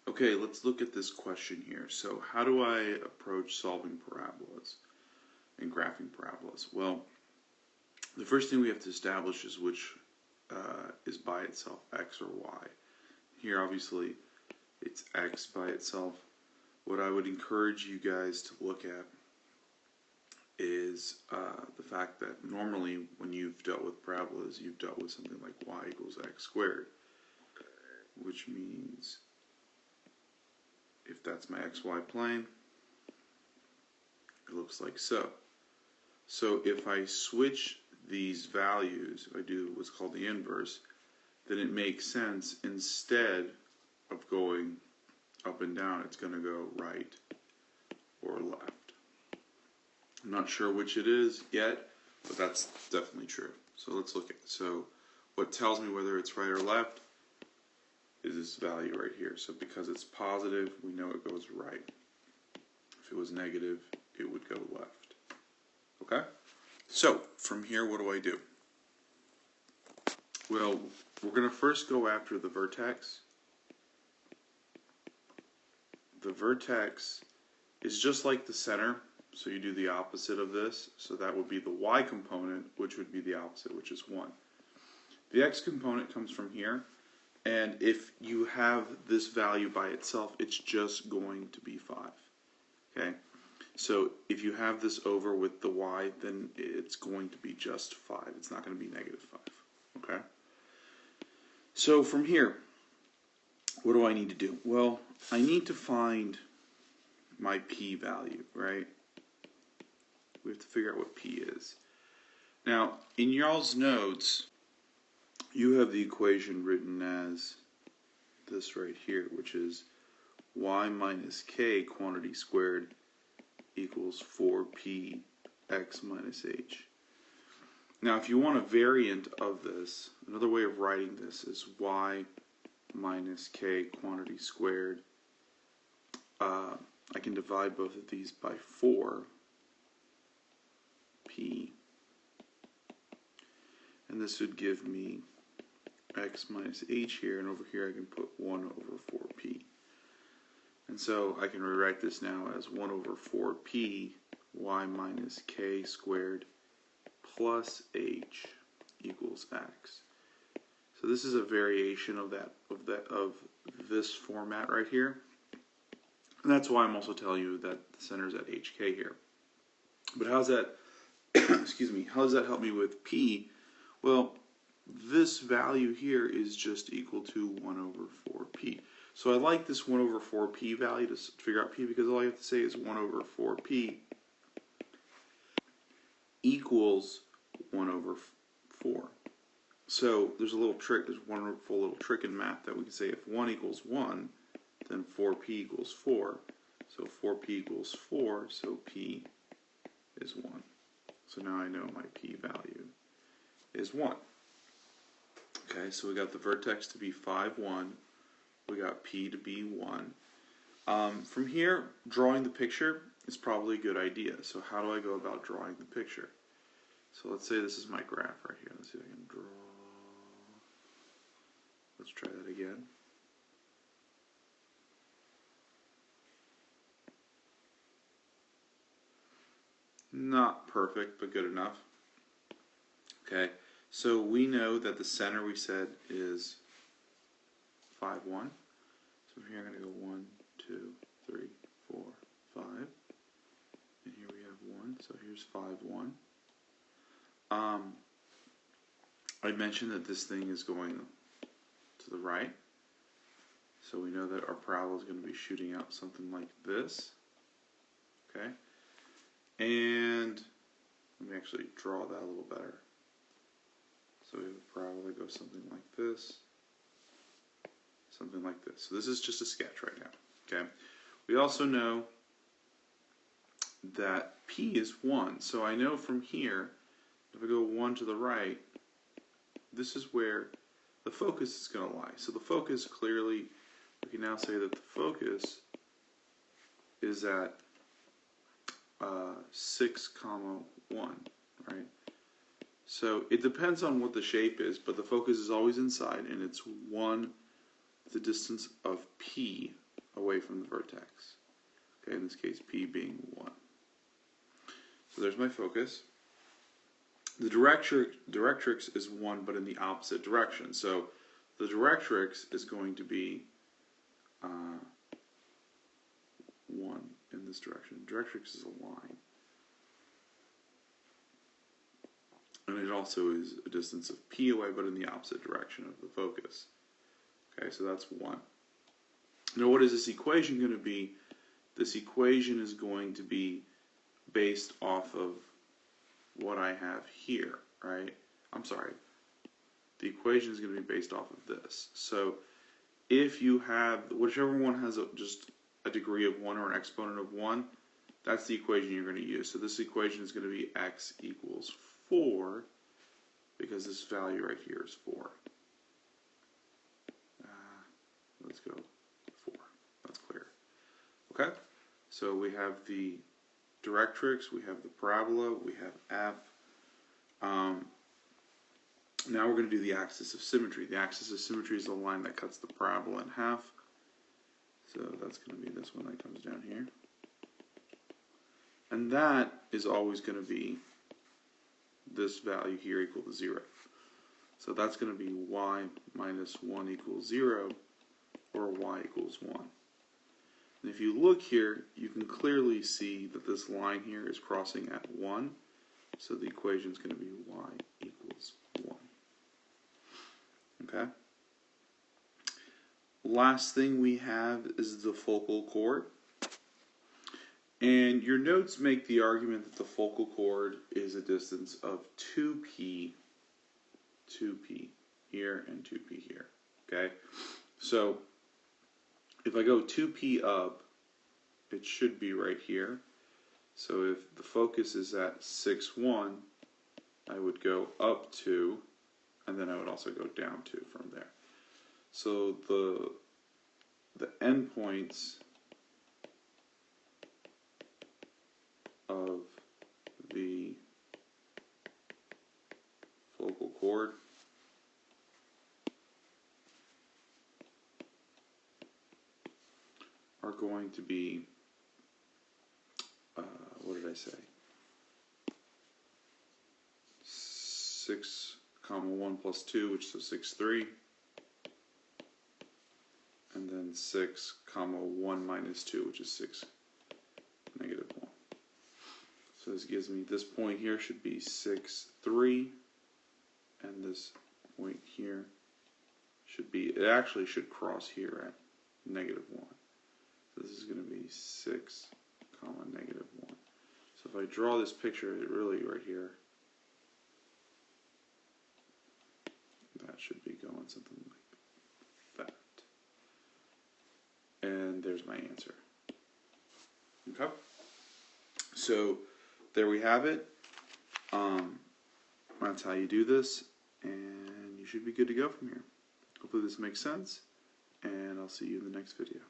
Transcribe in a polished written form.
Okay, let's look at this question here. So how do I approach solving parabolas and graphing parabolas? Well, the first thing we have to establish is which is by itself, x or y. Here, obviously, it's x by itself. What I would encourage you guys to look at is the fact that normally when you've dealt with parabolas, you've dealt with something like y equals x squared, which means if that's my xy plane, it looks like so. So if I switch these values, if I do what's called the inverse, then it makes sense instead of going up and down, it's going to go right or left. I'm not sure which it is yet, but that's definitely true. So let's look at it. So what tells me whether it's right or left is this value right here. So because it's positive, we know it goes right. If it was negative, it would go left. Okay? So from here, what do I do? Well, we're going to first go after the vertex. The vertex is just like the center, so you do the opposite of this. So that would be the y component, which would be the opposite, which is 1. The x component comes from here, and if you have this value by itself, it's just going to be 5. Okay? So if you have this over with the y, then it's going to be just 5. It's not going to be negative 5. Okay? So from here, what do I need to do? Well, I need to find my p value, right? We have to figure out what p is. Now, in y'all's notes, you have the equation written as this right here, which is y minus k quantity squared equals 4p x minus h. Now, if you want a variant of this, another way of writing this is y minus k quantity squared. I can divide both of these by 4p, and this would give me x minus h here, and over here I can put 1 over 4p. And so I can rewrite this now as 1 over 4p y minus k squared plus h equals x. So this is a variation of this format right here. And that's why I'm also telling you that the center is at hk here. But how's that excuse me, how does that help me with p? Well, this value here is just equal to 1 over 4p. So I like this 1 over 4p value to figure out p, because all I have to say is 1 over 4p equals 1 over 4. So there's a little trick, there's one wonderful little trick in math that we can say if 1 equals 1, then 4p equals 4. So 4p equals 4, so p is 1. So now I know my p value is 1. Okay, so we got the vertex to be 5, 1. We got p to be 1. From here, drawing the picture is probably a good idea. So how do I go about drawing the picture? So let's say this is my graph right here. Let's see if I can draw. Let's try that again. Not perfect, but good enough. Okay, so we know that the center, we said, is 5, 1. So here I'm going to go 1, 2, 3, 4, 5. And here we have 1, so here's 5, 1. I mentioned that this thing is going to the right. So we know that our parabola is going to be shooting out something like this. Okay? And let me actually draw that a little better. So we have a parabola that goes something like this, something like this. So this is just a sketch right now. Okay. We also know that p is 1. So I know from here, if I go 1 to the right, this is where the focus is going to lie. So the focus, clearly, we can now say that the focus is at 6, 1, right? So it depends on what the shape is, but the focus is always inside, and it's 1, the distance of p away from the vertex. Okay, in this case, P being 1. So there's my focus. The directrix is 1, but in the opposite direction. So the directrix is going to be 1 in this direction. Directrix is a line. And it also is a distance of P away, but in the opposite direction of the focus. Okay, so that's 1. Now what is this equation going to be? This equation is going to be based off of what I have here, right? I'm sorry. The equation is going to be based off of this. So if you have, whichever one has just a degree of 1 or an exponent of 1, that's the equation you're going to use. So this equation is going to be x equals 4, because this value right here is 4. Let's go 4. That's clear. Okay? So we have the directrix, we have the parabola, we have f. Now we're going to do the axis of symmetry. The axis of symmetry is the line that cuts the parabola in half. So that's going to be this one that comes down here. And that is always going to be this value here equal to 0. So that's going to be y minus 1 equals 0, or y equals 1. And if you look here, you can clearly see that this line here is crossing at 1. So the equation is going to be y equals 1. Okay? Last thing we have is the focal chord. And your notes make the argument that the focal chord is a distance of 2p here and 2p here. Okay? So if I go 2p up, it should be right here. So if the focus is at 6, 1, I would go up 2, and then I would also go down 2 from there. So the endpoints of the focal chord are going to be, what did I say? 6, 1 plus 2, which is 6, 3. And then 6, 1 minus 2, which is 6, negative 1. So this gives me, this point here should be 6, 3. And this point here should be, it actually should cross here at negative 1. So this is going to be 6, negative 1. So if I draw this picture, it really right here, that should be going something like that. And there's my answer. Okay? So there we have it. That's how you do this, and you should be good to go from here. Hopefully this makes sense, and I'll see you in the next video.